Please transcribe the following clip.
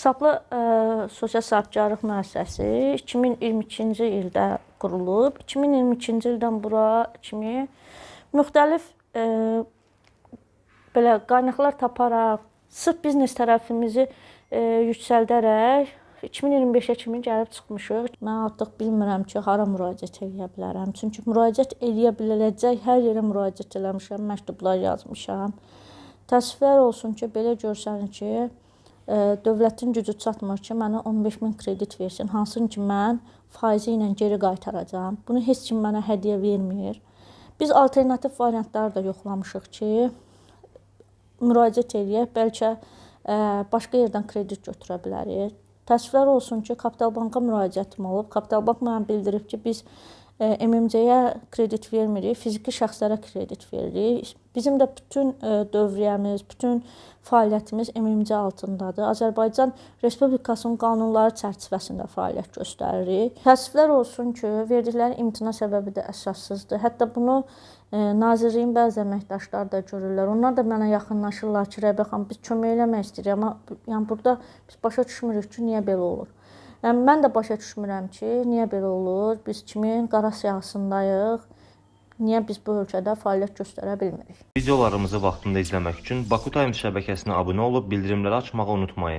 Hesablı sosial sahibkarlıq müəssisəsi 2022-ci ildə qurulub. 2022-ci ildən bura kimi müxtəlif belə qaynaqlar taparaq, sırf biznes tərəfimizi yüksəldərək 2025-ə kimi gəlib çıxmışıq. Mən artıq bilmirəm ki, hara müraciət edə bilərəm. Çünki müraciət edə biləcək hər yerə müraciət eləmişəm, məktublar yazmışam. Təəssüflər olsun ki, belə görsənir ki, dövlətin gücü çatmır ki, mənə 15.000 kredit versin, hansını ki, mən faizi ilə geri qaytaracağam. Bunu heç kim mənə hədiyyə vermir. Biz alternativ variantları da yoxlamışıq ki, müraciət edək, bəlkə başqa yerdən kredit götürə bilərik. Təəssüflər olsun ki, Kapital Banka müraciətim olub. Kapital Bank mənə bildirib ki, biz MMC-yə kredit vermirik, fiziki şəxslərə kredit veririk. Bizim də bütün dövriyyəmiz, bütün fəaliyyətimiz MMC altındadır. Azərbaycan Respublikasının qanunları çərçivəsində fəaliyyət göstəririk. Təəssüflər olsun ki, verdikləri imtina səbəbi də əsassızdır. Hətta bunu Nazirliyin bəzi əməkdaşları da görürlər. Onlar da mənə yaxınlaşırlar ki, Rəbiyə xanım, biz kömək eləmək istəyirik, amma yəni burada biz başa düşmürük ki, niyə belə olur. Yəni, mən də başa düşmürəm ki, niyə belə olur, biz kimin qara siyahısındayıq, niyə biz bu ölkədə fəaliyyət göstərə bilmirik. Videolarımızı vaxtında izləmək üçün Baku Times şəbəkəsinə abunə olub bildirimləri açmağı unutmayın.